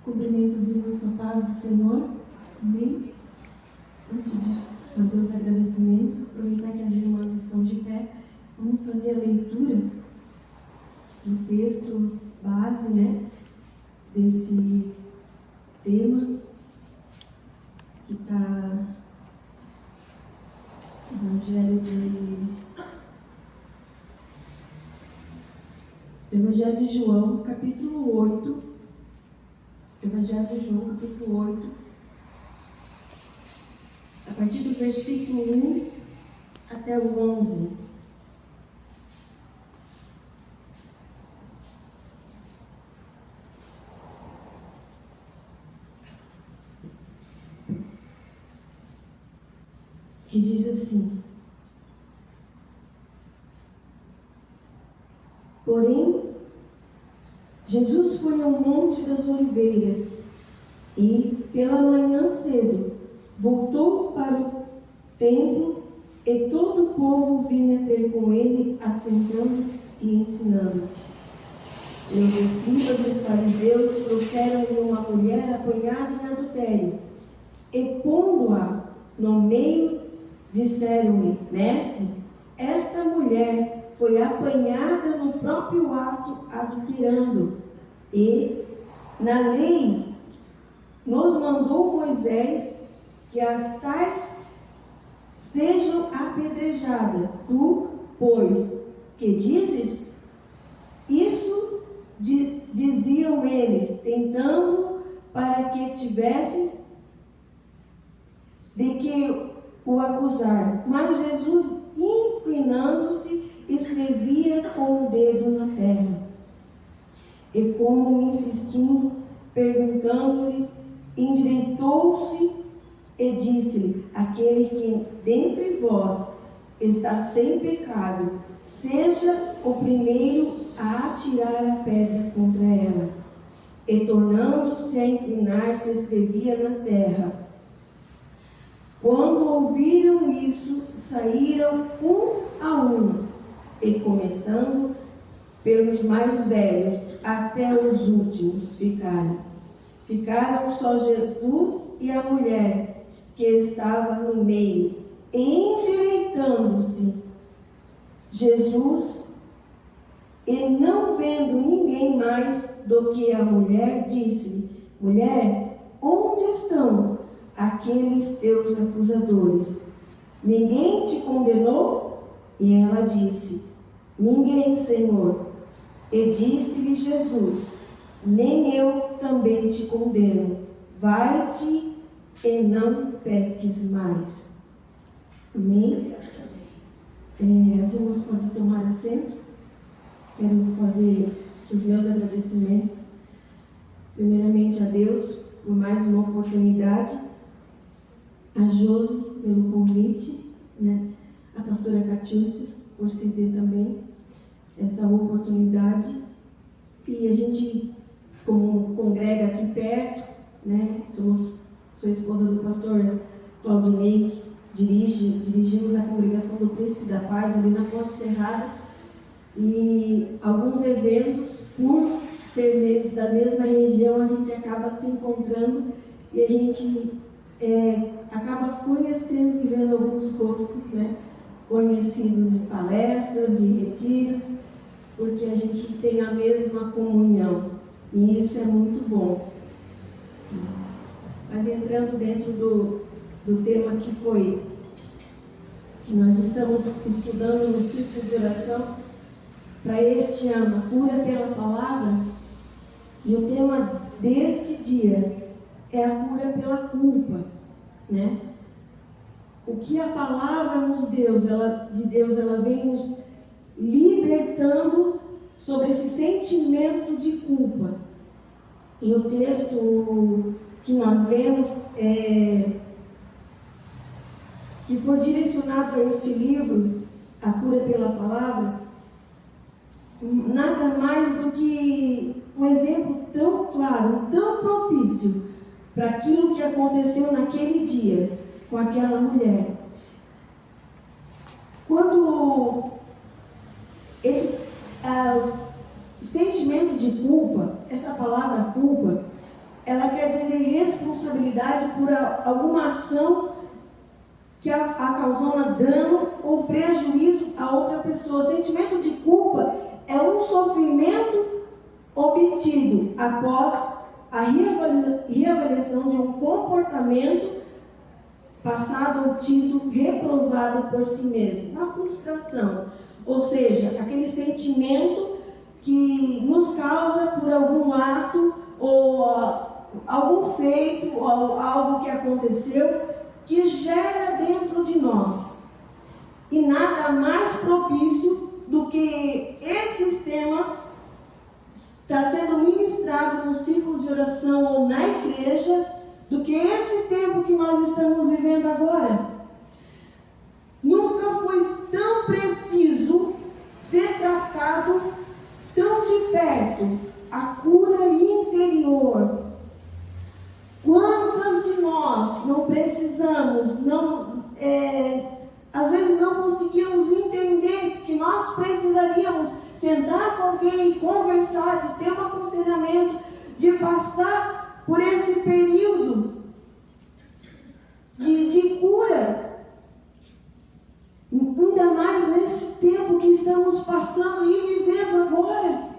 Cumprimento os irmãos com a paz do Senhor. Amém? Antes de fazer os agradecimentos, aproveitar que as irmãs estão de pé, vamos fazer a leitura do texto base, desse tema que está no Evangelho de João, capítulo 8. Evangelho de João, capítulo 8, a partir do versículo 1 até o 11. Que diz assim: Porém, Jesus foi ao Monte das Oliveiras e, pela manhã cedo, voltou para o templo e todo o povo vinha ter com ele, assentando e ensinando. E os escribas e fariseus trouxeram-lhe uma mulher apanhada em adultério e, pondo-a no meio, disseram-lhe: Mestre, esta mulher foi apanhada no próprio ato adulterando, e na lei nos mandou Moisés que as tais sejam apedrejadas. Tu, pois, que dizes? Isso diziam eles, tentando para que tivesses de que o acusar. Mas Jesus, inclinando-se, escrevia com o dedo na terra. E como insistindo, perguntando-lhes, endireitou-se e disse-lhe: Aquele que dentre vós está sem pecado, seja o primeiro a atirar a pedra contra ela. E tornando-se a inclinar-se, escrevia na terra. Quando ouviram isso, saíram um a um, e começando pelos mais velhos até os últimos ficaram só Jesus e a mulher que estava no meio. E endireitando-se Jesus, e não vendo ninguém mais do que a mulher, disse: Mulher, onde estão aqueles teus acusadores? Ninguém te condenou? E ela disse: Ninguém, Senhor. E disse-lhe Jesus: Nem eu também te condeno. Vai-te e não peques mais. Amém? As irmãs podem tomar assento. Quero fazer os meus agradecimentos. Primeiramente a Deus por mais uma oportunidade. A Josi pelo convite, a pastora Catiúcia por ceder também essa oportunidade. E a gente, como congrega aqui perto, sou esposa do pastor Claudinei, dirigimos a congregação do Príncipe da Paz ali na Ponte Serrada, e alguns eventos, por ser da mesma região, a gente acaba se encontrando e a gente acaba conhecendo e vendo alguns rostos, conhecidos de palestras, de retiros, porque a gente tem a mesma comunhão, e isso é muito bom. Mas entrando dentro do tema que nós estamos estudando no círculo de oração, para este ano, a cura pela palavra, e o tema deste dia é a cura pela culpa, O que a palavra de Deus, ela vem nos libertando sobre esse sentimento de culpa. E o texto que nós lemos, que foi direcionado a este livro, A Cura pela Palavra, nada mais do que um exemplo tão claro e tão propício para aquilo que aconteceu naquele dia com aquela mulher. Quando esse sentimento de culpa, essa palavra culpa, ela quer dizer responsabilidade por alguma ação que causou dano ou prejuízo a outra pessoa. O sentimento de culpa é um sofrimento obtido após a reavaliação de um comportamento passado ou tido reprovado por si mesmo. Uma frustração, ou seja, aquele sentimento que nos causa por algum ato ou algum feito ou algo que aconteceu que gera dentro de nós. E nada mais propício do que esse sistema está sendo ministrado no círculo de oração ou na igreja, do que esse tempo que nós estamos vivendo agora. Nunca foi tão preciso ser tratado tão de perto a cura interior. Quantas de nós não precisamos, às vezes não conseguimos entender que nós precisaríamos sentar com alguém, conversar, de ter um aconselhamento, de passar por esse período de cura. Ainda mais nesse tempo que estamos passando e vivendo agora.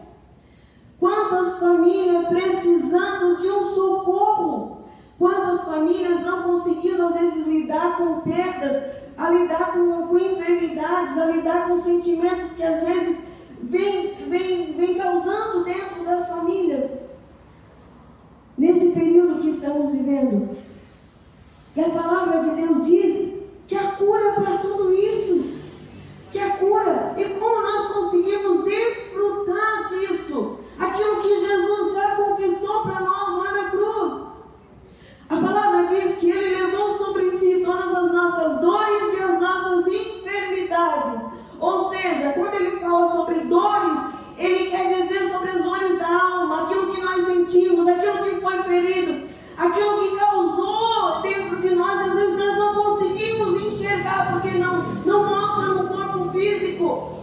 Quantas famílias precisando de um socorro. Quantas famílias não conseguindo, às vezes, lidar com perdas, a lidar com enfermidades, a lidar com sentimentos que, às vezes, vem causando dentro das famílias. Nesse período que estamos vivendo. E a palavra de Deus diz que a cura para tudo isso. Que a cura. E como nós conseguimos desfrutar disso? Aquilo que Jesus já conquistou para nós lá na cruz. A palavra diz que Ele levou sobre si todas as nossas dores e as nossas enfermidades. Ou seja, quando Ele fala sobre dores, Ele quer dizer sobre as dores da alma, aquilo que nós sentimos, aquilo que foi ferido, aquilo que causou dentro de nós. Às vezes nós não conseguimos enxergar, porque não mostra no corpo físico.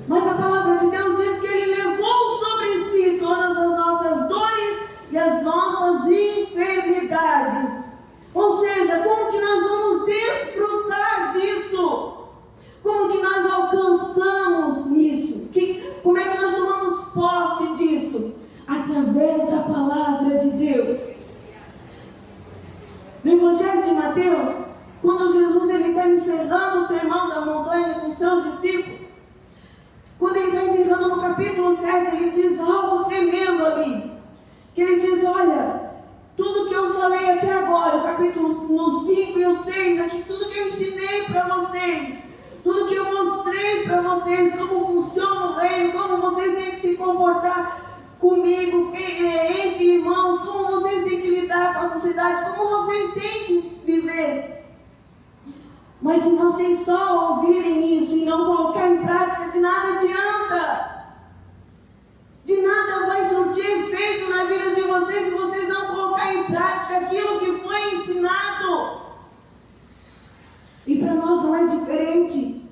Mas a palavra de Deus diz que Ele levou sobre si todas as nossas dores e as nossas enfermidades. Ou seja, como que nós vamos desfrutar disso? Como que nós alcançamos isso? Como é que nós tomamos posse disso? Através da palavra de Deus. No Evangelho de Mateus, quando Jesus está encerrando o sermão da montanha com seus discípulos, quando ele está encerrando no capítulo 7, ele diz algo tremendo ali. Que ele diz, olha, tudo que eu falei até agora, o capítulo no 5 e o 6, aqui, tudo que eu ensinei para vocês, tudo que eu mostrei para vocês, como funciona o reino, como vocês têm que se comportar comigo, entre irmãos, como vocês têm que lidar com a sociedade, como vocês têm que viver. Mas se vocês só ouvirem isso e não colocar em prática, de nada adianta. De nada vai surtir efeito na vida de vocês se vocês não colocarem em prática aquilo que foi ensinado. E para nós não é diferente.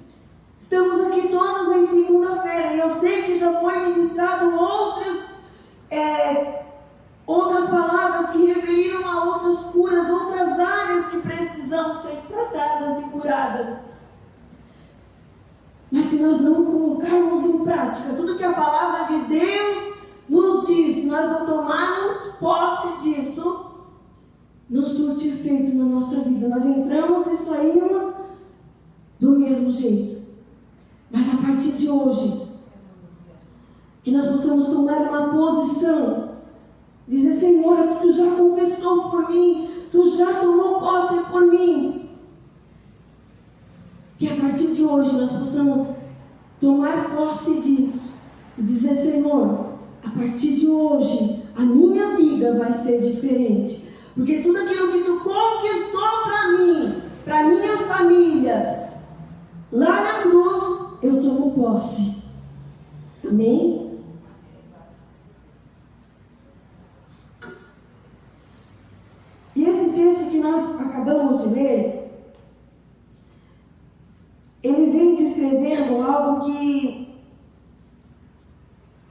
Estamos aqui todas em segunda-feira e eu sei que já foi ministrado outras palavras que referiram a outras curas, outras áreas que precisam ser tratadas e curadas. Mas se nós não colocarmos em prática tudo que a palavra de Deus nos diz, se nós não tomarmos posse disso, não surte efeito na nossa vida. Nós entramos e saímos do mesmo jeito. Mas a partir de hoje, que nós possamos tomar uma posição, dizer, Senhor, é que Tu já conquistou por mim, Tu já tomou posse por mim. Que a partir de hoje nós possamos tomar posse disso e dizer, Senhor, a partir de hoje a minha vida vai ser diferente, porque tudo aquilo que Tu conquistou para mim, para minha família, lá na cruz, eu tomo posse. Amém? E esse texto que nós acabamos de ler, ele vem descrevendo algo que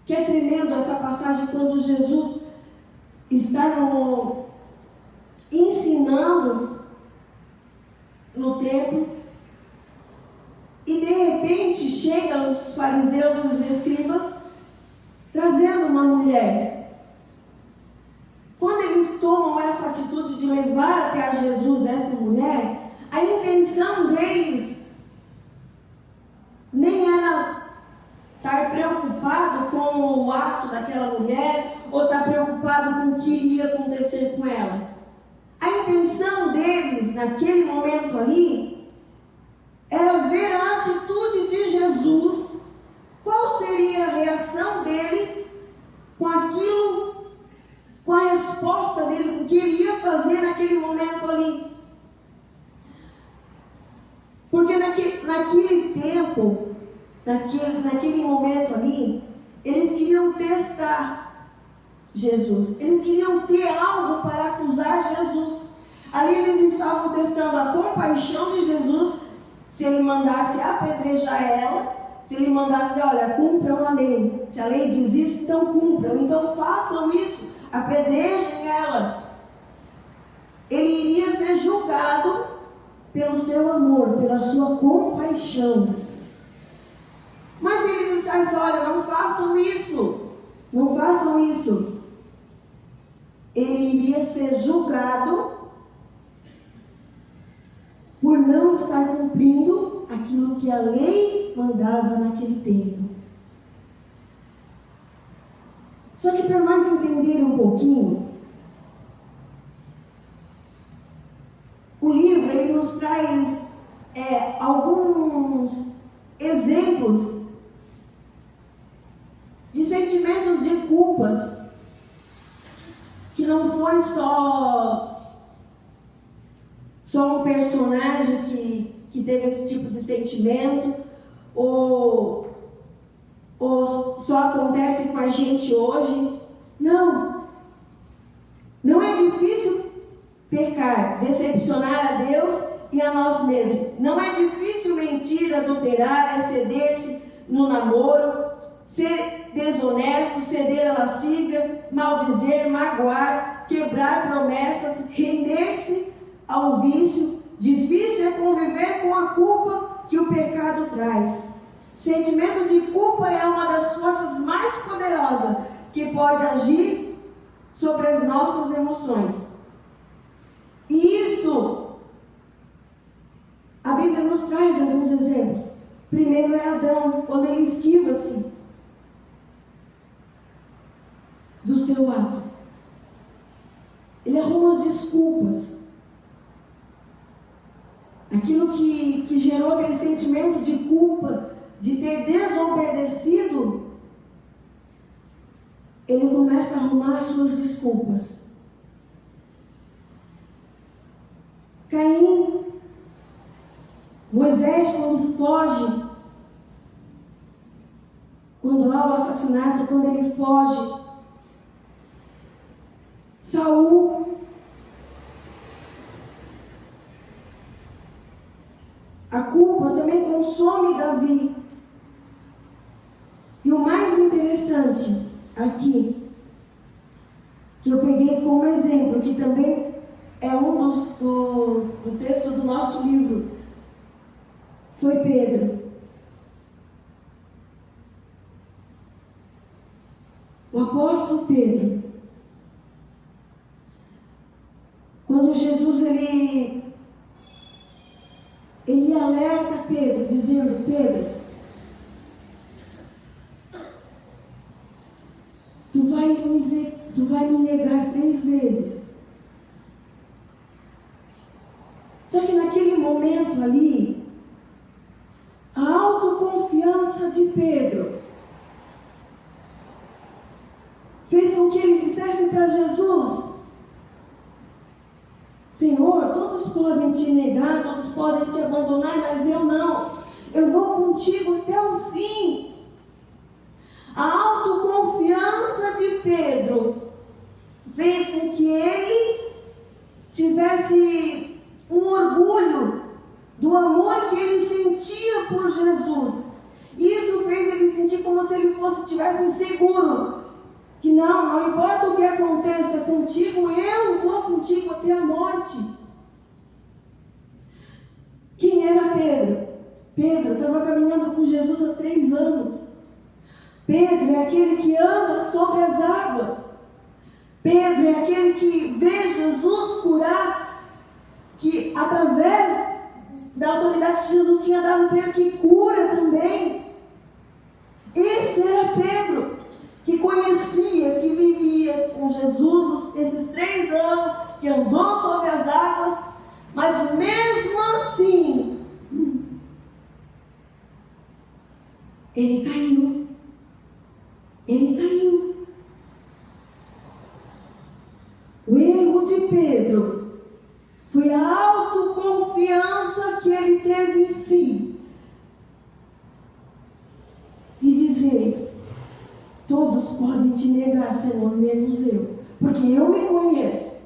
é tremendo, essa passagem, quando Jesus estar ensinando no templo, e de repente chegam os fariseus e os escribas trazendo uma mulher. Quando eles tomam essa atitude de levar até a Jesus essa mulher, a intenção deles nem era estar preocupado com o ato daquela mulher, ou estar preocupado com o que iria acontecer com ela. A intenção deles, naquele momento ali, era ver a atitude de Jesus, qual seria a reação dele com aquilo, com a resposta dele, com o que ele ia fazer naquele momento ali. Porque naquele tempo, naquele momento ali, eles queriam testar Jesus. Eles queriam ter algo para acusar Jesus. Ali eles estavam testando a compaixão de Jesus, se ele mandasse apedrejar ela, se ele mandasse, olha, cumpram a lei. Se a lei diz isso, então cumpram. Então façam isso, apedrejem ela. Ele iria ser julgado pelo seu amor, pela sua compaixão. Mas ele disse, olha, não façam isso. Não façam isso. Ele iria ser julgado por não estar cumprindo aquilo que a lei mandava naquele tempo. Só que para nós entender um pouquinho, o livro ele nos traz alguns exemplos de sentimentos de culpas, que não foi só um personagem que teve esse tipo de sentimento, ou só acontece com a gente hoje. Não é difícil pecar, decepcionar a Deus e a nós mesmos. Não é difícil mentir, adulterar, exceder-se no namoro, ser desonesto, ceder à lascívia, maldizer, magoar, quebrar promessas, render-se ao vício. Difícil é conviver com a culpa que o pecado traz. O sentimento de culpa é uma das forças mais poderosas que pode agir sobre as nossas emoções. E isso, a Bíblia nos traz alguns exemplos. Primeiro é Adão, quando ele esquiva-se do seu ato. Ele arruma as desculpas. Aquilo que gerou aquele sentimento de culpa, de ter desobedecido, ele começa a arrumar as suas desculpas. Caim, Moisés, quando foge, quando há o assassinato, quando ele foge. Saul, a culpa também consome Davi. E o mais interessante aqui, que eu peguei como exemplo, que também é um do texto do nosso livro, foi Pedro. O apóstolo Pedro. Quando Jesus ele alerta Pedro, dizendo, Pedro, tu vai me negar 3 vezes. Só que naquele momento ali, a autoconfiança de Pedro fez com que ele dissesse para Jesus, Senhor, todos podem te negar, todos podem te abandonar, mas eu não. Eu vou contigo até o fim. A autoconfiança de Pedro fez com que ele tivesse um orgulho do amor que ele sentia por Jesus. Isso fez ele sentir como se ele estivesse seguro, que não importa o que aconteça contigo, eu vou contigo até a morte. Quem era Pedro? Pedro estava caminhando com Jesus há 3 anos. Pedro é aquele que anda sobre as águas. Pedro é aquele que vê Jesus curar, que através da autoridade que Jesus tinha dado para ele, que cura também. Esse era Pedro, que conhecia, que vivia com Jesus esses 3 anos, que andou sobre as águas, mas mesmo assim, ele caiu. Ele caiu. O erro de Pedro foi a autoconfiança que ele teve em si. De dizer: todos podem te negar, Senhor, menos eu, porque eu me conheço.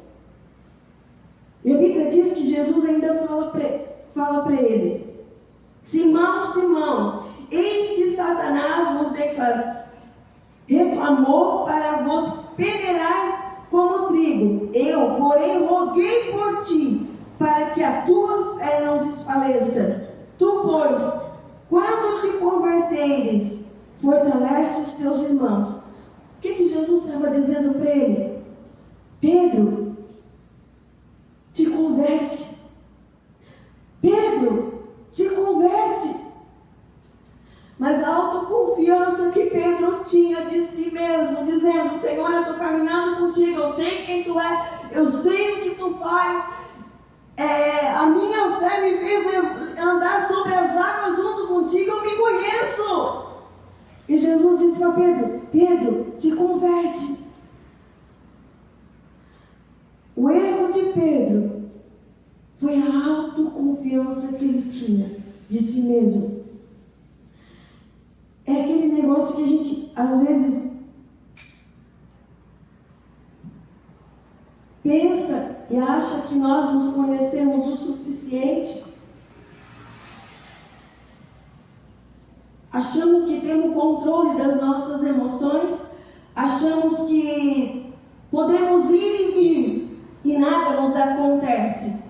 E a Bíblia diz que Jesus ainda fala para ele: Simão, Simão, eis que Satanás vos reclamou para vos peneirar como trigo. Eu, porém, roguei por ti, para que a tua fé não desfaleça. Tu, pois, quando te converteres, fortalece os teus irmãos. O que Jesus estava dizendo para ele? Pedro, te converte. Pedro, te converte. Mas a autoconfiança que Pedro tinha de si mesmo, dizendo: Senhor, eu estou caminhando contigo, eu sei quem tu és, eu sei o que tu faz, a minha fé me fez andar sobre as águas junto contigo, eu me conheço. E Jesus disse para Pedro: Pedro, te converte. O erro de Pedro foi a autoconfiança que ele tinha de si mesmo. É aquele negócio que a gente, às vezes, pensa e acha que nós nos conhecemos o suficiente. Achamos que temos controle das nossas emoções. Achamos que podemos ir e vir e nada nos acontece.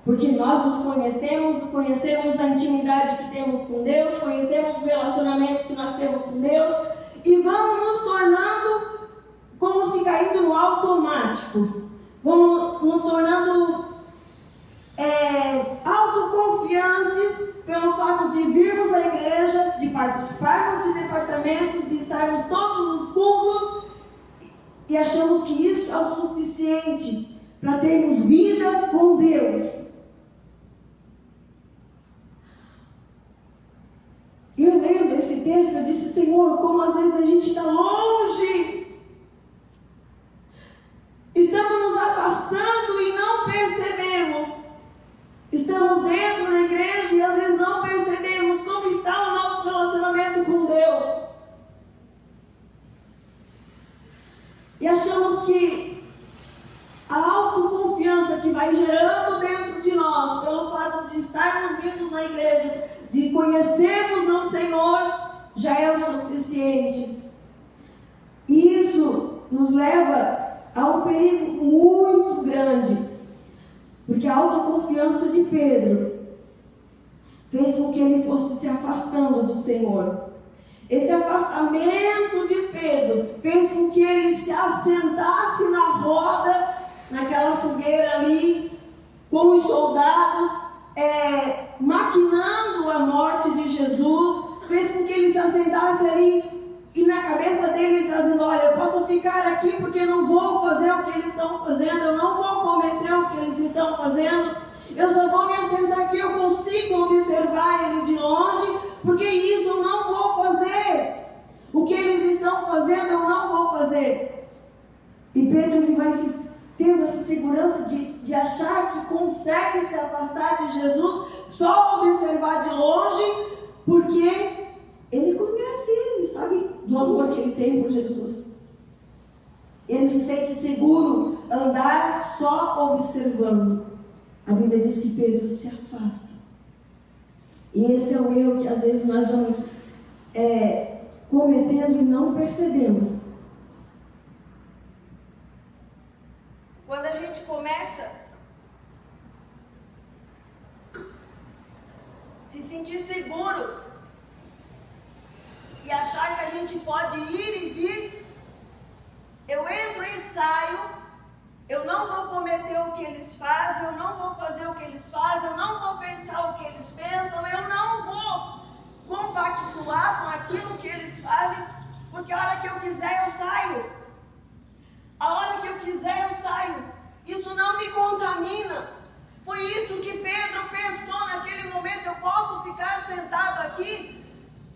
Porque nós nos conhecemos a intimidade que temos com Deus, conhecemos o relacionamento que nós temos com Deus e vamos nos tornando como se caindo no automático. Vamos nos tornando autoconfiantes pelo fato de virmos à igreja, de participarmos de departamentos, de estarmos todos os cultos e achamos que isso é o suficiente para termos vida com Deus. E eu lembro esse texto, eu disse: Senhor, como às vezes a gente está longe, estamos nos afastando e não percebemos. Estamos dentro da igreja e às vezes não percebemos como está o nosso relacionamento com Deus. E achamos que a autoconfiança que vai gerando dentro de nós, pelo fato de estarmos vindo na igreja, de conhecermos o Senhor, já é o suficiente. E isso nos leva a um perigo muito grande, porque a autoconfiança de Pedro fez com que ele fosse se afastando do Senhor. Esse afastamento de Pedro fez com que ele se assentasse na roda, naquela fogueira ali, com os soldados, maquinando a morte de Jesus, fez com que ele se assentasse ali e na cabeça dele ele está dizendo: olha, eu posso ficar aqui porque não vou fazer o que eles estão fazendo, eu não vou cometer o que eles estão fazendo, eu só vou me assentar aqui, eu consigo observar ele de longe, porque isso eu não vou fazer, o que eles estão fazendo eu não vou fazer. E Pedro, ele vai tendo essa segurança de achar que consegue se afastar de Jesus, só observar de longe, porque ele conhece, ele sabe do amor que ele tem por Jesus. Ele se sente seguro andar só observando. A Bíblia diz que Pedro se afasta. E esse é o erro que às vezes nós vamos cometendo e não percebemos. cometer o que eles fazem, eu não vou fazer o que eles fazem, eu não vou pensar o que eles pensam, eu não vou compactuar com aquilo que eles fazem, porque a hora que eu quiser eu saio. A hora que eu quiser eu saio. Isso não me contamina. Foi isso que Pedro pensou naquele momento. Eu posso ficar sentado aqui,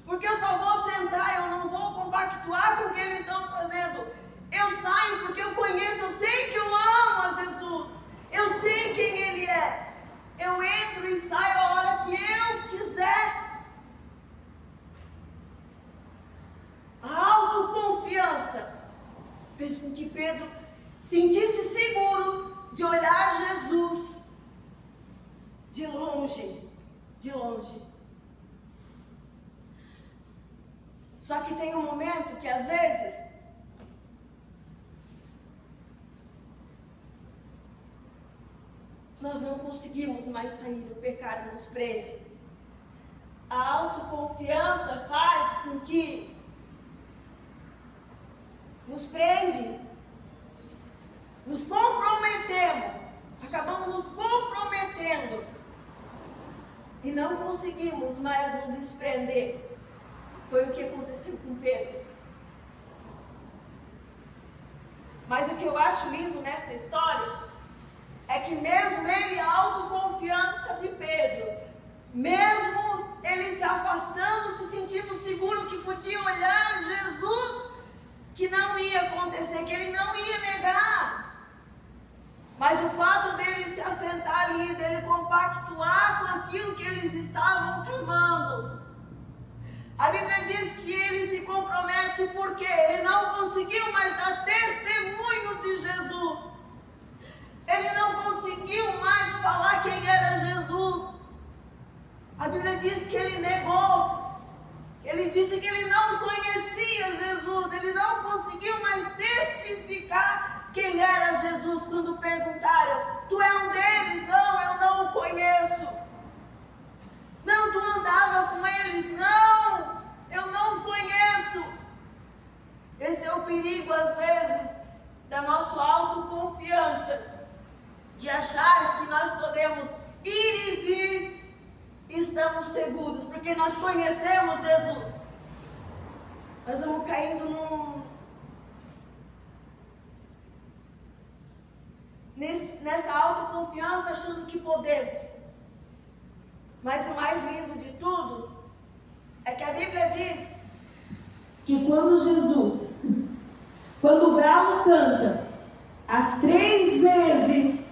porque eu só vou sentar, eu não vou compactuar com o que eles estão fazendo. Eu saio porque eu conheço, eu sei que eu amo a Jesus. Eu sei quem Ele é. Eu entro e saio a hora que eu quiser. A autoconfiança fez com que Pedro sentisse seguro de olhar Jesus de longe, de longe. Só que tem um momento que às vezes nós não conseguimos mais sair, o pecado nos prende. A autoconfiança faz com que nos prende, nos comprometemos, acabamos nos comprometendo e não conseguimos mais nos desprender. Foi o que aconteceu com Pedro. Mas o que eu acho lindo nessa história é que mesmo ele, a autoconfiança de Pedro, mesmo ele se afastando, se sentindo seguro que podia olhar Jesus, que não ia acontecer, que ele não ia negar. Mas o fato dele se assentar ali, dele compactuar com aquilo que eles estavam clamando. A Bíblia diz que ele se compromete porque ele não conseguiu mais dar testemunho de Jesus. Ele não conseguiu mais falar quem era Jesus. A Bíblia diz que ele negou. Ele disse que ele não conhecia Jesus. Ele não conseguiu mais testificar quem era Jesus. Quando perguntaram, tu é um deles? Não, eu não o conheço. Não, tu andava com eles? Não, eu não o conheço. Esse é o perigo, às vezes, da nossa autoconfiança. De achar que nós podemos ir e vir e estamos seguros, porque nós conhecemos Jesus. Nós vamos caindo nessa autoconfiança, achando que podemos. Mas o mais lindo de tudo é que a Bíblia diz que quando o galo canta as 3 vezes,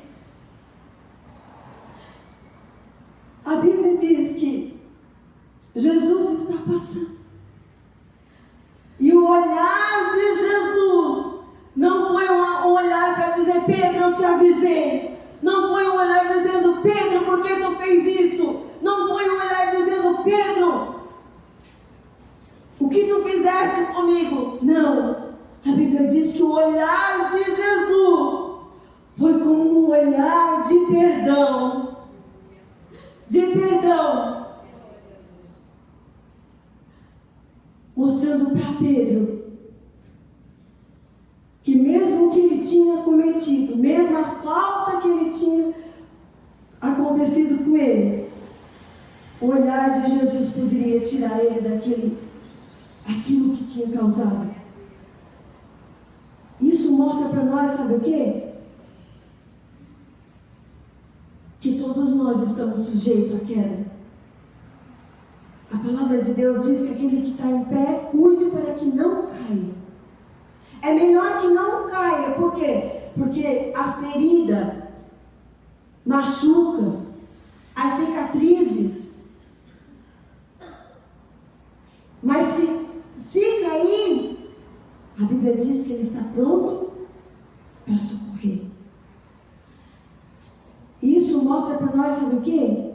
a Bíblia diz que Jesus está passando. E o olhar de Jesus não foi um olhar para dizer, Pedro, eu te avisei. Não foi um olhar dizendo, Pedro, por que tu fez isso? Não foi um olhar dizendo, Pedro, o que tu fizeste comigo? Não. A Bíblia diz que o olhar de Jesus foi como um olhar de perdão. De perdão. Mostrando para Pedro que mesmo que ele tinha cometido, mesmo a falta que ele tinha acontecido com ele, o olhar de Jesus poderia tirar ele aquilo que tinha causado. Isso mostra para nós, sabe o quê? Que todos nós estamos sujeitos à queda. A palavra de Deus diz que aquele que está em pé, cuide para que não caia. É melhor que não caia. Por quê? Porque a ferida machuca, as cicatrizes. Mas se cair, a Bíblia diz que ele está pronto para socorrer. Isso mostra para nós, sabe o quê?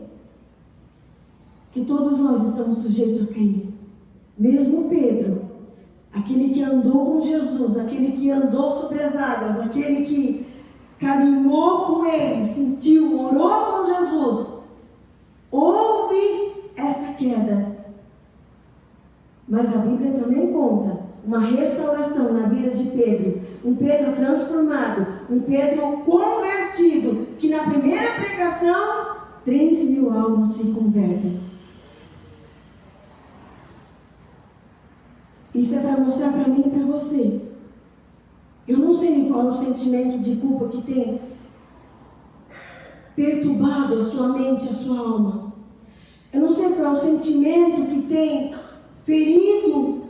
Que todos nós estamos sujeitos a cair. Mesmo Pedro, aquele que andou com Jesus, aquele que andou sobre as águas, aquele que caminhou com ele, sentiu, orou com Jesus, houve essa queda. Mas a Bíblia também conta uma restauração na vida de Pedro. Um Pedro transformado, um Pedro convertido, que na primeira pregação, 3.000 almas se convertem. Isso é para mostrar para mim e para você. Eu não sei qual é o sentimento de culpa que tem perturbado a sua mente, a sua alma. Eu não sei qual é o sentimento que tem ferido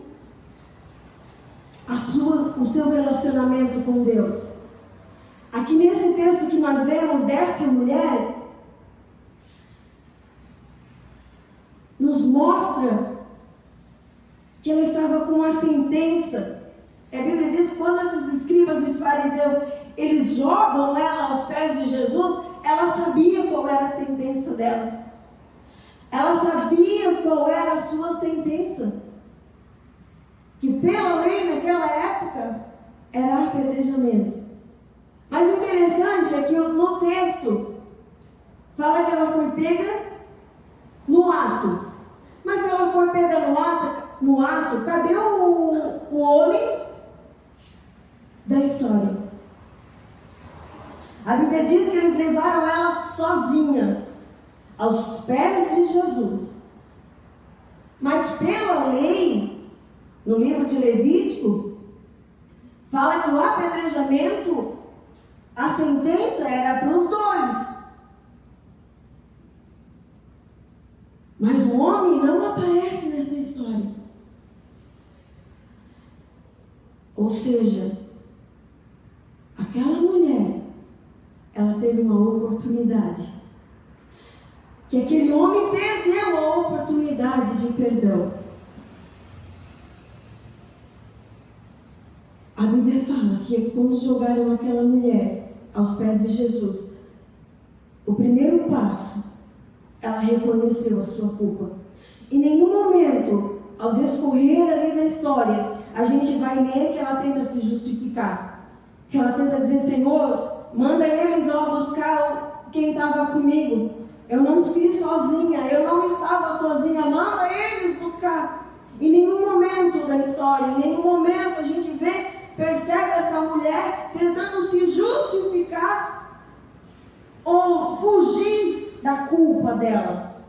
o seu relacionamento com Deus. Aqui nesse texto que nós lemos dessa mulher, nos mostra que ela estava com uma sentença. A Bíblia diz que quando esses escribas e os fariseus, eles jogam ela aos pés de Jesus, ela sabia qual era a sentença dela. Ela sabia qual era a sua sentença. Que pela lei naquela época era apedrejamento. Mas o interessante é que no texto fala que ela foi pega no ato. Mas se ela foi pega no ato, cadê o homem da história? A Bíblia diz que eles levaram ela sozinha aos pés de Jesus. Mas pela lei, no livro de Levítico, fala que o apedrejamento, a sentença era para os dois. Mas o homem não aparece nessa história. Ou seja, aquela mulher, ela teve uma oportunidade. Que aquele homem perdeu a oportunidade de perdão. A Bíblia fala que quando jogaram aquela mulher aos pés de Jesus, o primeiro passo, ela reconheceu a sua culpa. Em nenhum momento, ao discorrer ali da história, a gente vai ler que ela tenta se justificar. Que ela tenta dizer, Senhor, manda eles buscar quem estava comigo. Eu não fiz sozinha, eu não estava sozinha, manda eles buscar. Em nenhum momento da história, em nenhum momento a gente percebe essa mulher tentando se justificar ou fugir da culpa dela.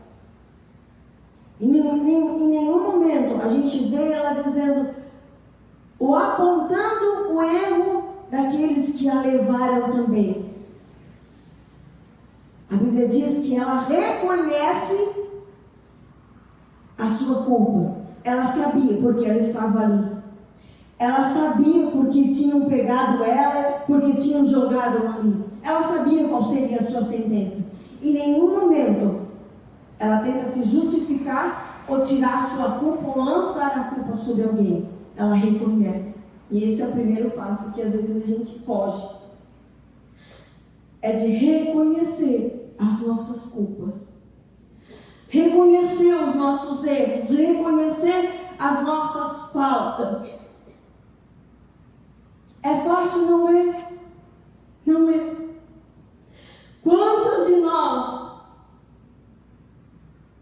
Em nenhum momento a gente vê ela dizendo ou apontando o erro daqueles que a levaram também. A Bíblia diz que ela reconhece a sua culpa. Ela sabia porque ela estava ali. Ela sabia porque tinham pegado ela, porque tinham jogado ela ali. Ela sabia qual seria a sua sentença. Em nenhum momento ela tenta se justificar ou tirar a sua culpa ou lançar a culpa sobre alguém. Ela reconhece. E esse é o primeiro passo que às vezes a gente foge. É de reconhecer as nossas culpas. Reconhecer os nossos erros. Reconhecer as nossas faltas. É fácil, não é? Não é. Quantos de nós,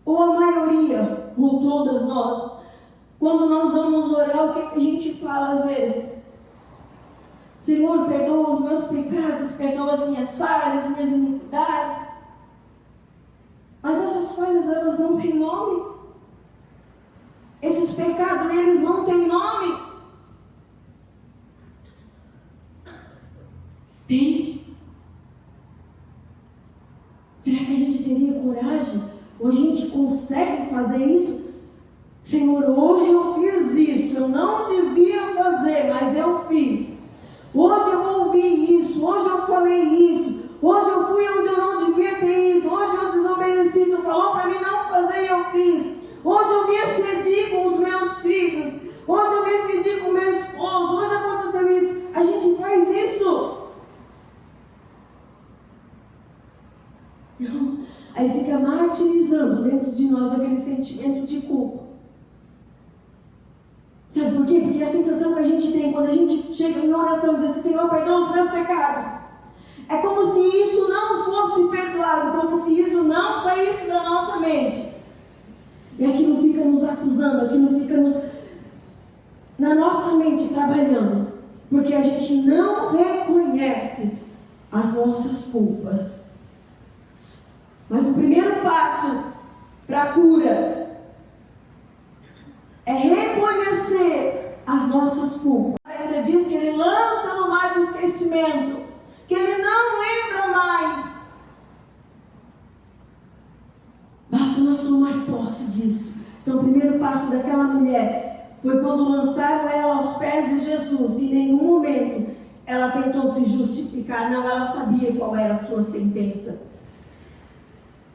ou a maioria, ou todas nós, quando nós vamos orar, o que a gente fala às vezes? Senhor, perdoa os meus pecados, perdoa as minhas falhas, minhas iniquidades. Mas essas falhas, elas não têm nome. Esses pecados, eles não têm nome. Tem. Será que a gente teria coragem? Ou a gente consegue fazer isso? Senhor, hoje eu fiz isso, eu não devia fazer, mas eu fiz. Hoje eu ouvi isso, hoje eu falei isso, hoje eu fui onde eu não devia ter ido, hoje eu desobedeci, tu falou para mim não fazer e eu fiz. Hoje eu me excedi com os meus filhos, hoje eu me excedi com o meu esposo, hoje aconteceu isso. A gente faz isso. Não. Aí fica martirizando dentro de nós aquele sentimento de culpa. Sabe por quê? Porque a sensação que a gente tem quando a gente chega em oração e diz assim, Senhor, perdoa os meus pecados. É como se isso não fosse perdoado, como se isso não saísse da nossa mente. E aquilo fica nos acusando, aquilo fica na nossa mente trabalhando, porque a gente não reconhece as nossas culpas. Mas o primeiro passo para a cura é reconhecer as nossas culpas. Ainda diz que ele lança no mar do esquecimento, que ele não lembra mais. Basta nós tomar posse disso. Então o primeiro passo daquela mulher foi quando lançaram ela aos pés de Jesus. Em nenhum momento ela tentou se justificar. Não, ela sabia qual era a sua sentença.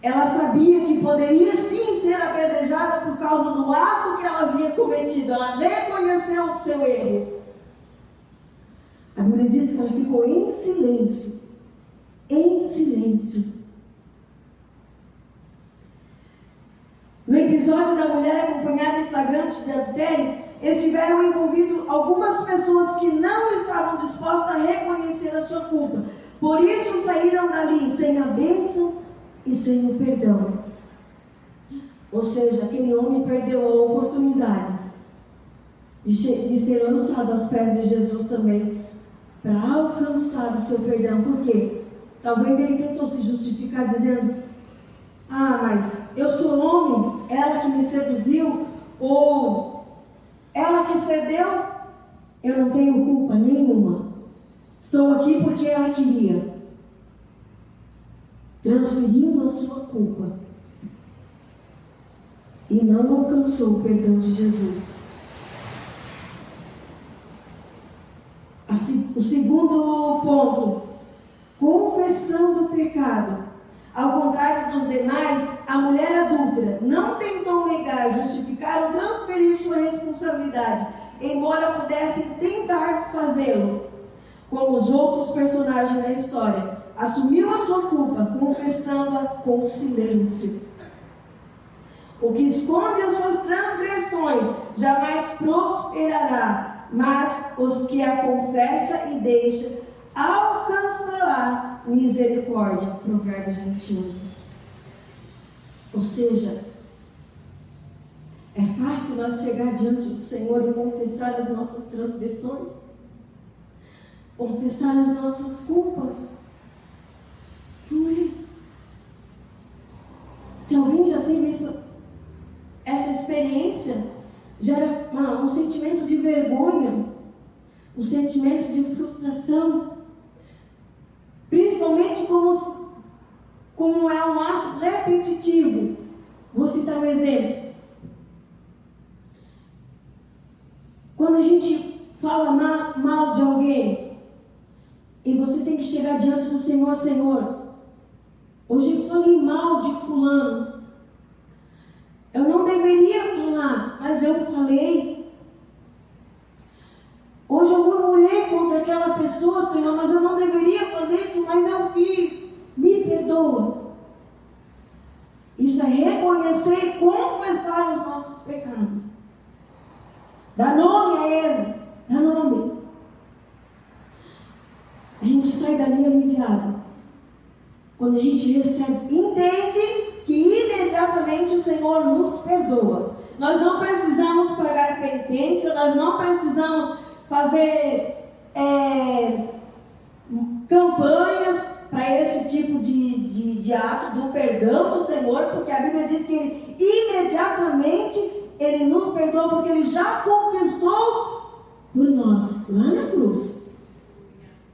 Ela sabia que poderia sim ser apedrejada por causa do ato que ela havia cometido. Ela reconheceu o seu erro. A Bíblia diz que ela ficou em silêncio. Em silêncio. No episódio da mulher acompanhada em flagrante de adultério, estiveram envolvidos algumas pessoas que não estavam dispostas a reconhecer a sua culpa. Por isso saíram dali sem a bênção e sem o perdão. Ou seja, aquele homem perdeu a oportunidade de ser lançado aos pés de Jesus também, para alcançar o seu perdão. Por quê? Talvez ele tentou se justificar dizendo: ah, mas eu sou homem, ela que me seduziu, ou ela que cedeu, eu não tenho culpa nenhuma. Estou aqui porque ela queria. Transferindo a sua culpa. E não alcançou o perdão de Jesus. O segundo ponto, confessando o pecado. Ao contrário dos demais, a mulher adúltera não tentou negar, justificar ou transferir sua responsabilidade, embora pudesse tentar fazê-lo. Como os outros personagens da história, assumiu a sua culpa, confessando-a com silêncio. O que esconde as suas transgressões jamais prosperará, mas os que a confessa e deixa alcançará misericórdia. Provérbios 28. Ou seja, é fácil nós chegar diante do Senhor e confessar as nossas transgressões, confessar as nossas culpas. Não é? Se alguém já teve essa experiência, gera um sentimento de vergonha, um sentimento de frustração, principalmente como é um ato repetitivo. Vou citar um exemplo. Quando a gente fala mal de alguém, e você tem que chegar diante do Senhor: Senhor, hoje eu falei mal de fulano. Eu não deveria falar, mas eu falei. Hoje eu murmurei contra aquela pessoa, Senhor, mas eu não deveria fazer isso, mas eu fiz. Me perdoa. Isso é reconhecer e confessar os nossos pecados. Dá nome a eles. Dá nome. A gente sai dali aliviado. Quando a gente recebe, entende que imediatamente o Senhor nos perdoa. Nós não precisamos pagar penitência, nós não precisamos fazer campanhas para esse tipo de ato do perdão do Senhor, porque a Bíblia diz que imediatamente Ele nos perdoa, porque Ele já conquistou por nós, lá na cruz.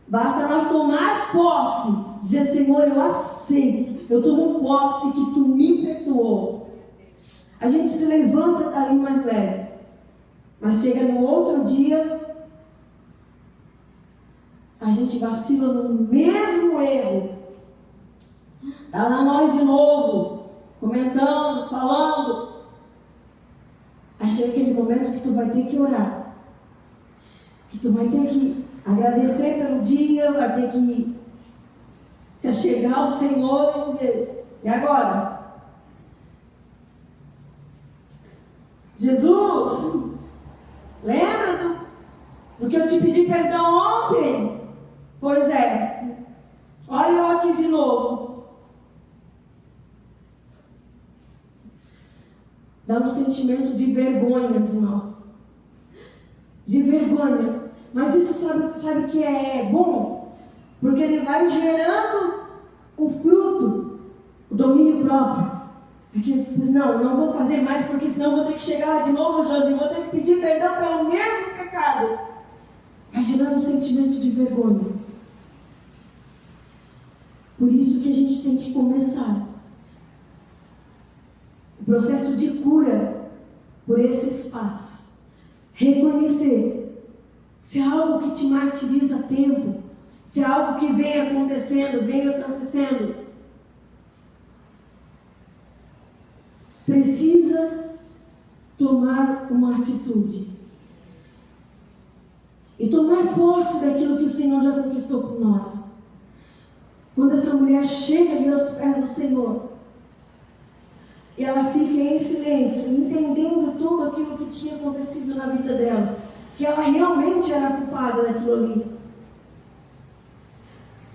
Basta nós tomar posse, dizer: Senhor, eu aceito, eu tomo posse que Tu me perdoou. A gente se levanta dali mais leve, mas chega no outro dia, a gente vacila no mesmo erro. Está lá nós de novo, comentando, falando. Aí chega aquele momento que tu vai ter que orar, que tu vai ter que agradecer pelo dia, vai ter que se achegar ao Senhor e dizer: e agora? Jesus, lembra do que eu te pedi perdão ontem? Pois é, olha eu aqui de novo. Dá um sentimento de vergonha de nós. de vergonha. Mas isso sabe que é bom? Porque ele vai gerando o fruto, o domínio próprio. Aqui, não vou fazer mais, porque senão vou ter que chegar lá de novo, Josi, vou ter que pedir perdão pelo mesmo pecado. Vai gerando um sentimento de vergonha. Por isso que a gente tem que começar o processo de cura por esse espaço. Reconhecer se é algo que te martiriza a tempo, se é algo que vem acontecendo. Precisa tomar uma atitude. E tomar posse daquilo que o Senhor já conquistou por nós. Quando essa mulher chega ali aos pés do Senhor, e ela fica em silêncio, entendendo tudo aquilo que tinha acontecido na vida dela, que ela realmente era culpada daquilo ali.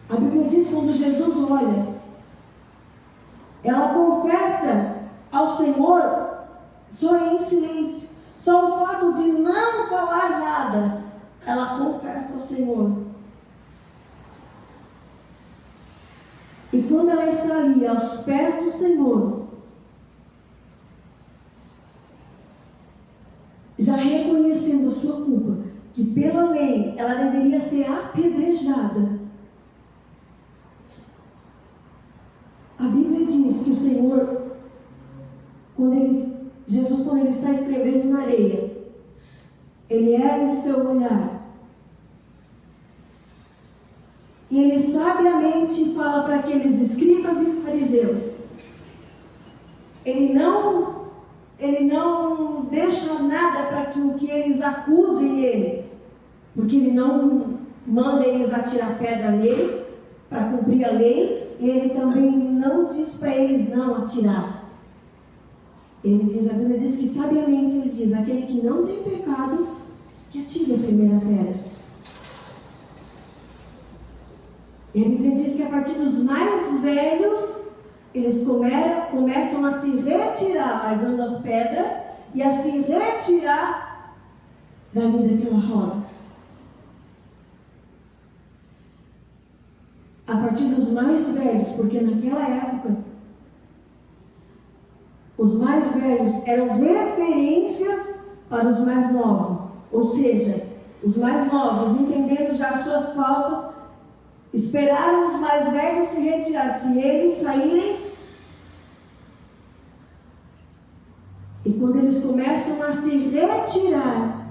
A Bíblia diz que quando Jesus olha, ela confessa ao Senhor só em silêncio. Só o fato de não falar nada, ela confessa ao Senhor. E quando ela está ali aos pés do Senhor, já reconhecendo a sua culpa, que pela lei ela deveria ser apedrejada, a Bíblia diz que o Senhor, Jesus, quando ele está escrevendo na areia, ele ergue o seu olhar e ele sabiamente fala para aqueles escribas e fariseus. Ele não deixa nada para que eles acusem ele, porque ele não manda eles atirar pedra nele para cumprir a lei, e ele também não diz para eles não atirar. Ele diz, a Bíblia diz que sabiamente ele diz, aquele que não tem pecado, que atire a primeira pedra. E a Bíblia diz que a partir dos mais velhos, eles começam a se retirar, largando as pedras, e a se retirar dali daquela roda. A partir dos mais velhos, porque naquela época, os mais velhos eram referências para os mais novos. Ou seja, os mais novos, entendendo já as suas faltas, esperaram os mais velhos se retirar. Se eles saírem, e quando eles começam a se retirar,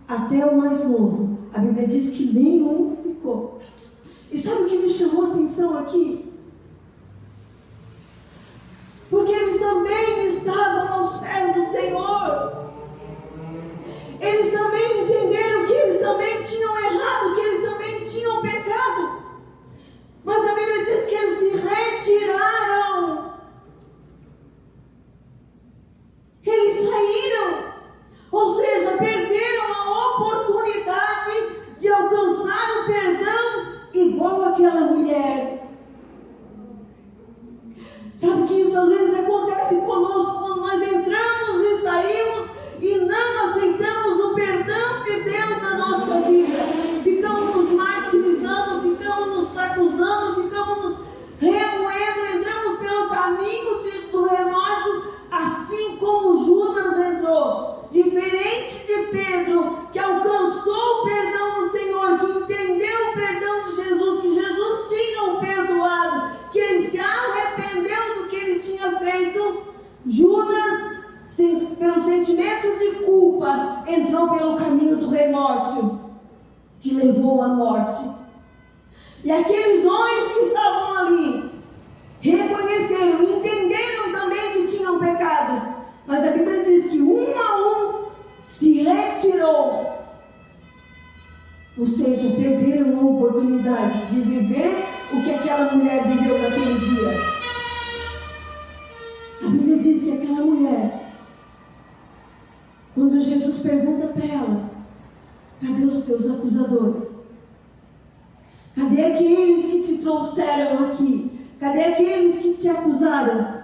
até o mais novo, a Bíblia diz que nenhum ficou. E sabe o que me chamou a atenção aqui? Porque eles também estavam aos pés do Senhor. Eles também entenderam que eles também tinham errado, que eles também tinham pecado. Mas a Bíblia diz que eles se retiraram. Eles saíram. Ou seja, perderam a oportunidade de alcançar o perdão igual aquela mulher. Sabe que isso às vezes acontece conosco quando nós entramos e saímos e não aceitamos o perdão de Deus na nossa vida. Ficamos nos martirizando, ficamos nos acusando, ficamos nos remoendo, entramos pelo caminho do remorso, assim como Judas entrou. Diferente de Pedro, que alcançou o perdão do Senhor, que entendeu o perdão de Jesus, que Jesus tinha o perdoado, que ele se arrependeu do que ele tinha feito. Judas, pelo sentimento de culpa, entrou pelo caminho do remorso, que levou à morte. E aqueles homens que estavam ali reconheceram, entenderam também que tinham pecados, mas a Bíblia diz que um a um se retirou. Ou seja, perderam a oportunidade de viver o que aquela mulher viveu naquele dia. A Bíblia diz que aquela mulher, quando Jesus pergunta para ela, cadê os teus acusadores? Cadê aqueles que te trouxeram aqui? Cadê aqueles que te acusaram?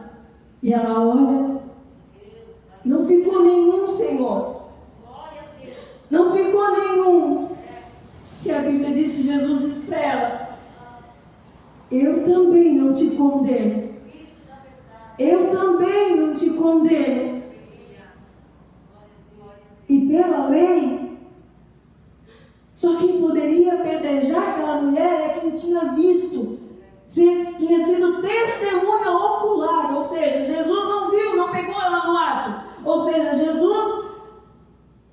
E ela olha, não ficou nenhum, Senhor. Não ficou nenhum. Que a Bíblia diz que Jesus disse para ela: eu também não te condeno. Eu também não te condeno. E pela lei, só quem poderia apedrejar aquela mulher é quem tinha visto, tinha sido testemunha ocular. Ou seja, Jesus não viu, não pegou ela no ato. Ou seja, Jesus,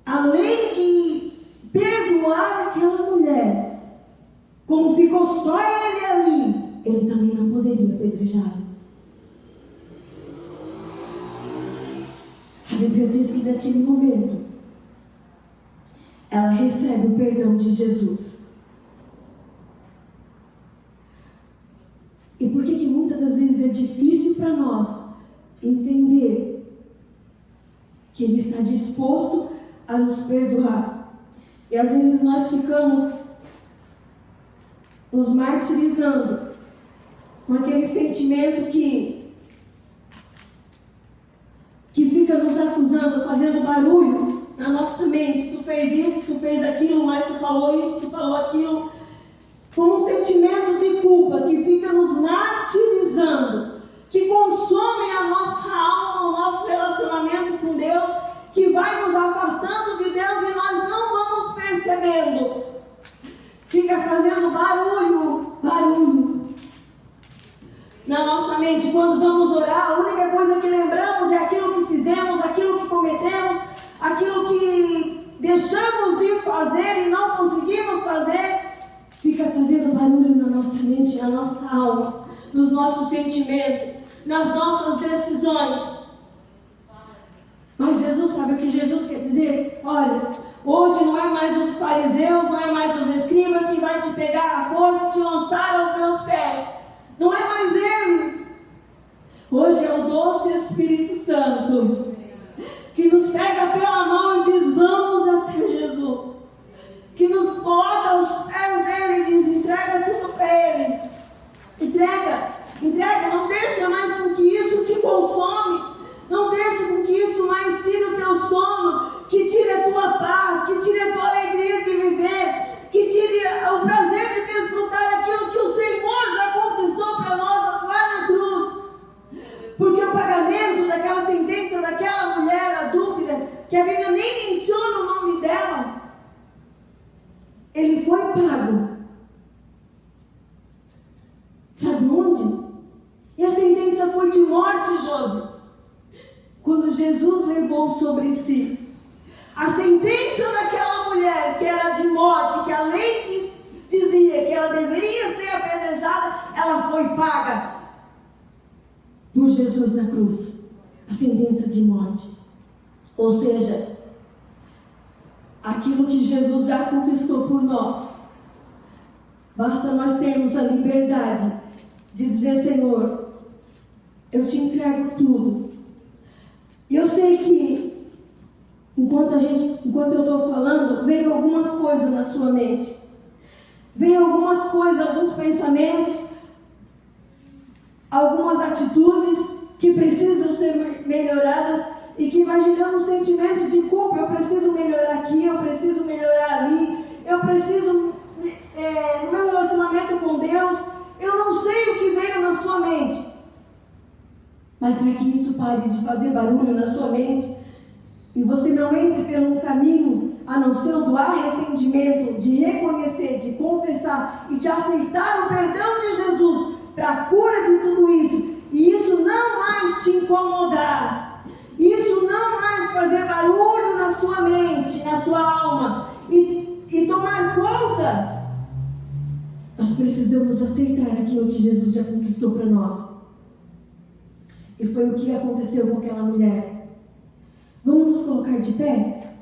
além de perdoar aquela mulher, como ficou só ele ali, ele também não poderia apedrejá-la. A Bíblia diz que naquele momento ela recebe o perdão de Jesus. E por que muitas das vezes é difícil para nós entender que Ele está disposto a nos perdoar? E às vezes nós ficamos nos martirizando com aquele sentimento que fica nos acusando, fazendo barulho na nossa mente. Tu fez isso, tu fez aquilo, mas tu falou isso, tu falou aquilo. Com um sentimento de culpa que fica nos martirizando, que consome a nossa alma, o nosso relacionamento com Deus, que vai nos afastando de Deus e nós não vamos percebendo. Fica fazendo barulho na nossa mente. Quando vamos orar, a única coisa que lembramos é aquilo que fizemos, aquilo que cometemos, aquilo que deixamos de fazer e não conseguimos fazer. Fica fazendo barulho na nossa mente, na nossa alma, nos nossos sentimentos, nas nossas decisões. Mas Jesus, sabe o que Jesus quer dizer? Olha, hoje não é mais os fariseus, não é mais os escribas que vai te pegar a força e te lançar aos meus pés. Não é mais eles. Hoje é o doce Espírito Santo que nos pega pela mão e diz: vamos até Jesus. Que nos coloca aos pés dele e diz: entrega tudo para ele. Entrega, não deixa mais com que isso te consome. Não deixe com que isso mais tire o teu sono, que tire a tua paz, que tire a tua alegria de viver, que tire o prazer de desfrutar aquilo que o Senhor já conquistou para nós lá na cruz. Porque o pagamento daquela sentença daquela mulher adúltera, que a Bíblia nem menciona o nome dela, ele foi pago. Sabe onde? E a sentença foi de morte, Josi. Quando Jesus levou sobre si a sentença daquela mulher, que era de morte, que a lei dizia que ela deveria ser apedrejada, ela foi paga por Jesus na cruz. A sentença de morte. Ou seja, aquilo que Jesus já conquistou por nós. Basta nós termos a liberdade de dizer: Senhor, eu te entrego tudo. E eu sei que enquanto eu estou falando, veio algumas coisas na sua mente. Veio algumas coisas, alguns pensamentos, algumas atitudes que precisam ser melhoradas e que vai gerando um sentimento de culpa. Eu preciso melhorar aqui, eu preciso melhorar ali, eu preciso no meu relacionamento com Deus. Eu não sei o que veio na sua mente. Mas para que isso pare de fazer barulho na sua mente e você não entre pelo caminho a não ser o do arrependimento, de reconhecer, de confessar e de aceitar o perdão de Jesus para a cura de tudo isso, e isso não mais te incomodar, isso não mais fazer barulho na sua mente, na sua alma e tomar conta, nós precisamos aceitar aquilo que Jesus já conquistou para nós. E foi o que aconteceu com aquela mulher. Vamos nos colocar de pé?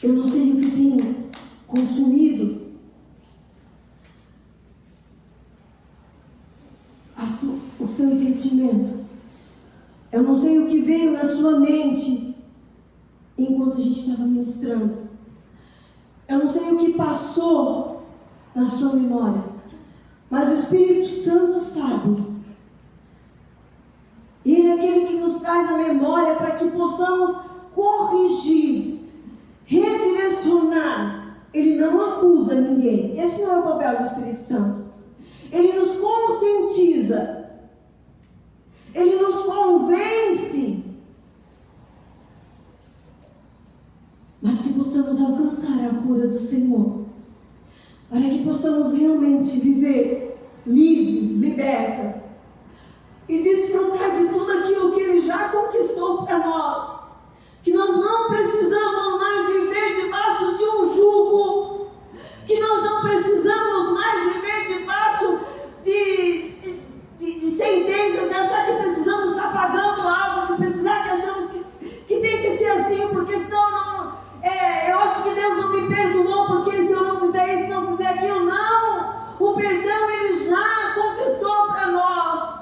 Eu não sei o que tem consumido os teus sentimentos. Eu não sei o que veio na sua mente enquanto a gente estava ministrando. Eu não sei o que passou na sua memória. Mas o Espírito Santo sabe. Ele é aquele que nos traz a memória para que possamos corrigir, redirecionar. Ele não acusa ninguém. Esse não é o papel do Espírito Santo. Ele nos conscientiza. Ele nos convence. Mas que possamos alcançar a cura do Senhor. Para que possamos realmente viver livres, libertas. E desfrutar de tudo aquilo que Ele já conquistou para nós. Que nós não precisamos mais viver debaixo de um jugo. Que nós não precisamos mais viver debaixo de sentença, de achar que precisamos estar pagando algo, de precisar que achamos que tem que ser assim, porque senão eu acho que Deus não me perdoou, porque se eu não fizer isso, não fizer aquilo. Não! O perdão Ele já conquistou para nós.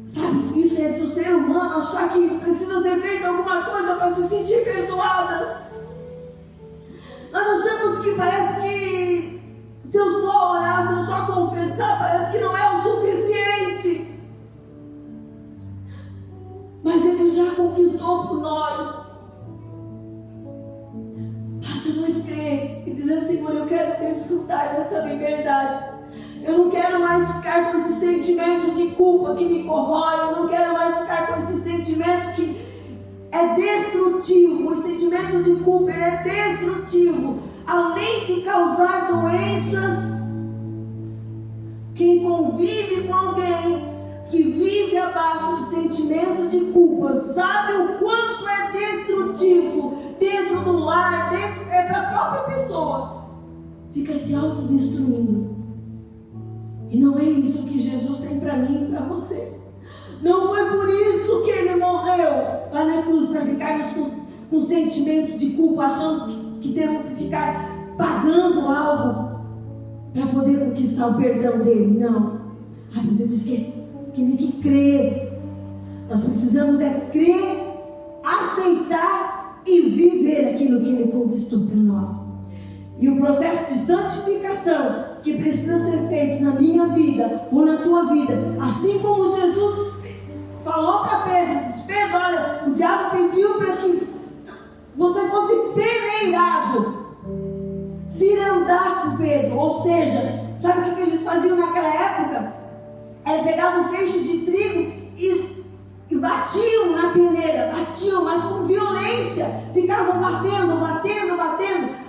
Sabe, isso é do ser humano achar que precisa ser feita alguma coisa para se sentir perdoadas. Nós achamos que parece que se eu só orar, se eu só confessar, parece que não é o suficiente. Mas Ele já conquistou por nós. Basta nós crer e dizer: Senhor, eu quero desfrutar dessa liberdade. Eu não quero mais ficar com esse sentimento de culpa que me corrói. Eu não quero mais ficar com esse sentimento que é destrutivo. O sentimento de culpa, ele é destrutivo. Além de causar doenças, quem convive com alguém que vive abaixo do sentimento de culpa sabe o quanto é destrutivo dentro do lar, para a própria pessoa. Fica se autodestruindo. E não é isso que Jesus tem para mim e para você. Não foi por isso que Ele morreu lá na cruz, para ficarmos com sentimento de culpa, achamos que temos que ficar pagando algo para poder conquistar o perdão dele. Não. A Bíblia diz que é aquele que crê. Nós precisamos crer, aceitar e viver aquilo que Ele conquistou para nós. E o processo de santificação que precisa ser feito na minha vida ou na tua vida, assim como Jesus falou para Pedro, disse: Pedro, olha, o diabo pediu para que você fosse peneirado, se ir andar com Pedro. Ou seja, sabe o que eles faziam naquela época? Era pegavam um feixe de trigo e batiam na peneira, batiam, mas com violência, ficavam batendo,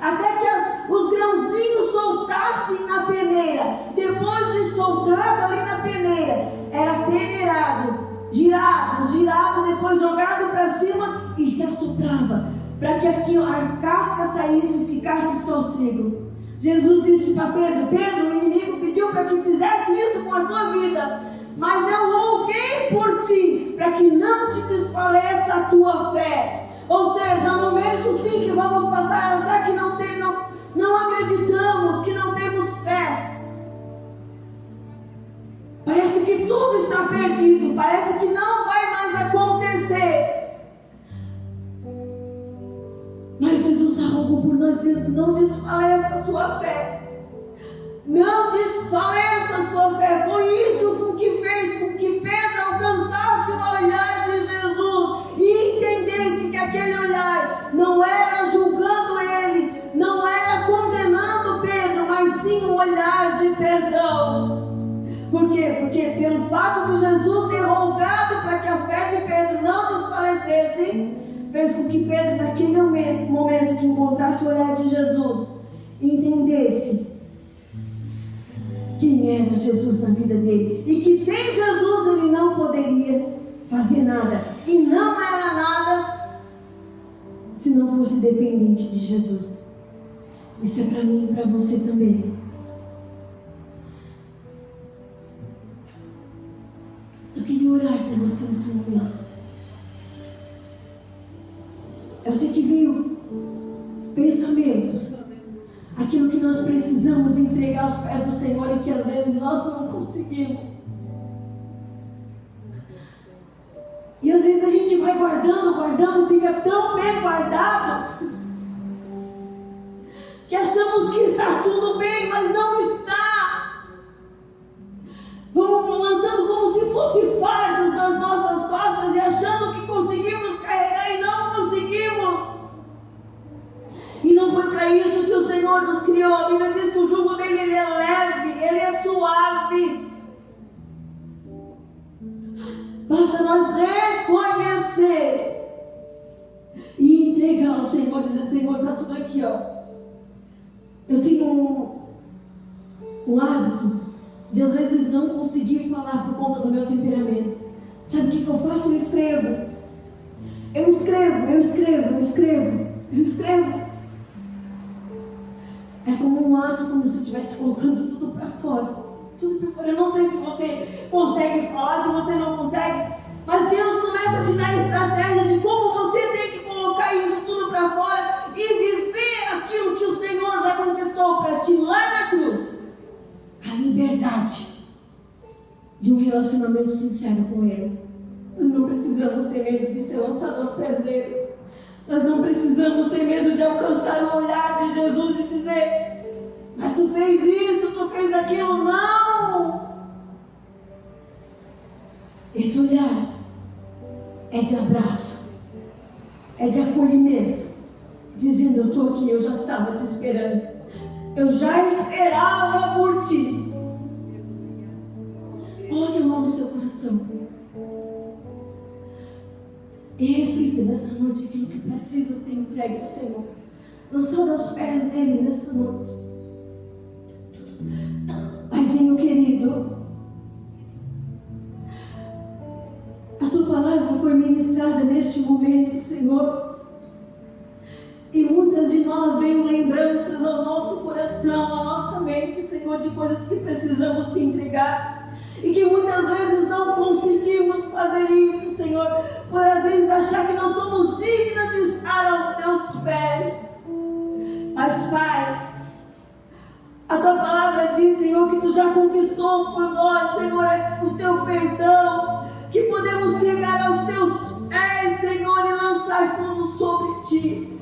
até que os grãozinhos soltassem na peneira. Depois de soltado ali na peneira, era peneirado, girado, depois jogado para cima e se assoprava, para que a casca saísse e ficasse só o trigo. Jesus disse para Pedro: Pedro, o inimigo pediu para que fizesse isso com a tua vida, mas eu roguei por ti, para que não te desfaleça a tua fé. Ou seja, no momento sim que vamos passar a achar que não acreditamos, que não temos fé. Parece que tudo está perdido, parece que não vai mais acontecer. Mas Jesus já rogou por nós, dizendo: não desfaleça a sua fé. Não desfaleça a sua fé. Foi isso que fez com que Pedro alcançasse o olhar de Jesus e entendesse que aquele olhar não era julgando ele, não era condenando Pedro, mas sim um olhar de perdão. Por quê? Porque pelo fato de Jesus ter rogado para que a fé de Pedro não desfalecesse, fez com que Pedro, naquele momento que encontrasse o olhar de Jesus, entendesse quem era Jesus na vida dele, e que sem Jesus ele não poderia fazer nada, e não era nada se não fosse dependente de Jesus. Isso é para mim e para você também. Eu queria orar por você nesse momento. Eu sei que veio pensamentos, aquilo que nós precisamos entregar aos pés do Senhor e que às vezes nós não conseguimos. E às vezes a gente vai guardando, fica tão bem guardado, que achamos que está tudo bem, mas não está. Vamos lançando como se fosse fardos nas nossas costas e achando que conseguimos carregar e não conseguimos. E não foi para isso que o Senhor nos criou. A Bíblia diz que o jugo dele ele é leve, ele é suave. Basta nós reconhecer e entregar ao Senhor, dizer: Senhor, está tudo aqui, ó. Eu tenho um hábito de às vezes não conseguir falar por conta do meu temperamento. Sabe o que eu faço? Eu escrevo. É como um ato, como se eu estivesse colocando tudo para fora. Eu não sei se você consegue falar, se você não consegue, mas Deus começa a te dar estratégia de como você tem que colocar isso tudo para fora e viver aquilo que o Senhor já conquistou para ti lá na cruz. A liberdade de um relacionamento sincero com Ele. Nós não precisamos ter medo de ser lançado aos pés dele. Nós não precisamos ter medo de alcançar o olhar de Jesus e dizer: mas tu fez isso, tu fez aquilo. Não! Esse olhar é de abraço, é de acolhimento, dizendo: eu estou aqui, eu já estava te esperando, eu já esperava por ti. Coloque a mão no seu coração e reflita nessa noite aquilo que precisa ser entregue ao Senhor, lançado aos pés dele nessa noite. Paizinho querido, a tua palavra foi ministrada neste momento, Senhor, e muitas de nós veio lembranças ao nosso coração, à nossa mente, Senhor, de coisas que precisamos te entregar e que muitas vezes não conseguimos fazer isso, Senhor, por às vezes achar que não somos dignas de estar aos teus pés. Mas, Pai, a tua palavra diz, Senhor, que tu já conquistou por nós, Senhor, o teu perdão, que podemos chegar aos teus pés, Senhor, e lançar tudo sobre ti.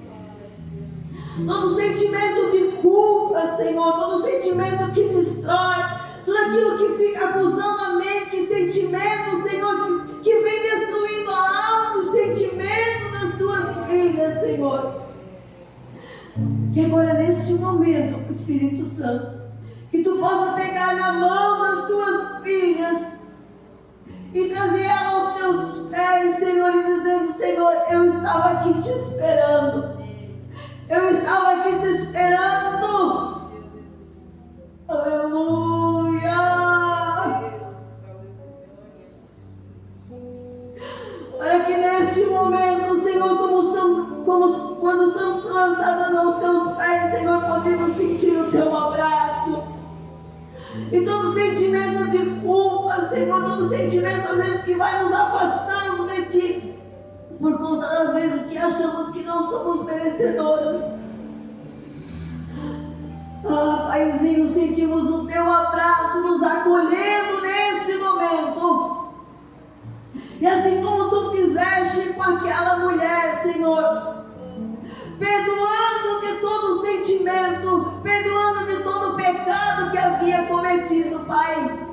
Todo sentimento de culpa, Senhor, todo sentimento que destrói, tudo aquilo que fica acusando a mente, sentimento, Senhor, que vem destruindo a alma, o sentimento das tuas filhas, Senhor. Que agora, neste momento, Espírito Santo, que tu possa pegar na mão das tuas filhas e trazer ela aos teus pés, Senhor, e dizendo: Senhor, eu estava aqui te esperando. Eu estava aqui te esperando. Aleluia. Para que neste momento, Senhor, quando estamos lançadas aos teus pés, Senhor, podemos sentir o teu abraço. E todo sentimento de culpa, Senhor, todo sentimento às vezes que vai nos afastando de ti, por conta das vezes que achamos que não somos merecedores. Ah, Paizinho, sentimos o teu abraço nos acolhendo neste momento. E assim como tu fizeste com aquela mulher, Senhor, perdoando de todo sentimento, perdoando de todo pecado que havia cometido, Pai,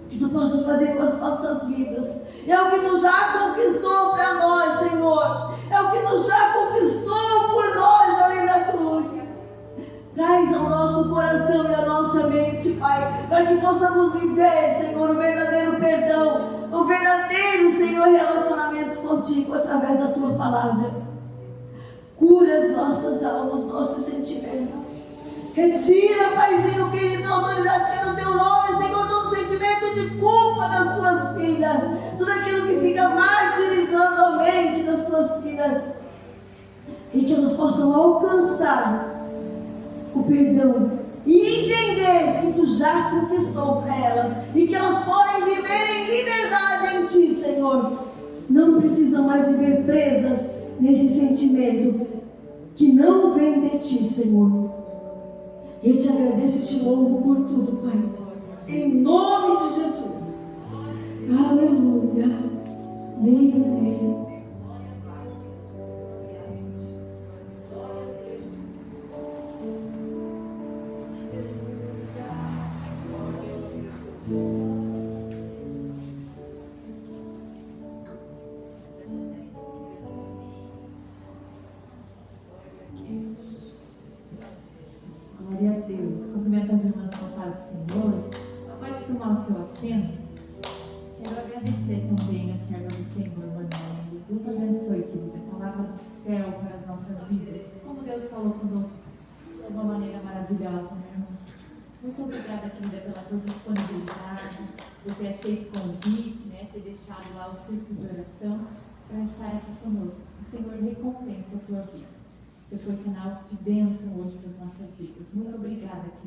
que tu possa fazer com as nossas vidas. É o que tu já conquistou para nós, Senhor. É o que tu já conquistou por nós além da cruz. Traz ao nosso coração e à nossa mente, Pai, para que possamos viver, Senhor, o verdadeiro perdão, o verdadeiro, Senhor, relacionamento contigo através da tua palavra. Cura as nossas almas, os nossos sentimentos. Retira, Paizinho querido, a autoridade que é no teu nome, Senhor, todo sentimento de culpa das tuas filhas, tudo aquilo que fica martirizando a mente das tuas filhas, e que elas possam alcançar o perdão e entender que tu já conquistou para elas, e que elas podem viver em liberdade em ti, Senhor. Não precisam mais viver presas nesse sentimento que não vem de ti, Senhor. Eu te agradeço e te louvo por tudo, Pai, em nome de Jesus. Aleluia. Amém, amém. Glória a Deus. Cumprimento as irmãs com a paz do Senhor. Pode tomar o seu assento. Quero agradecer também a serva do Senhor, Manuel. Deus abençoe, querida. A palavra do céu para as nossas vidas. Como Deus falou conosco de uma maneira maravilhosa, né, irmãos? Muito obrigada, querida, pela tua disponibilidade, por ter aceito o convite, né, ter deixado lá o círculo de oração para estar aqui conosco. O Senhor recompensa a tua vida. Você foi canal de bênção hoje para as nossas vidas. Muito obrigada, querida.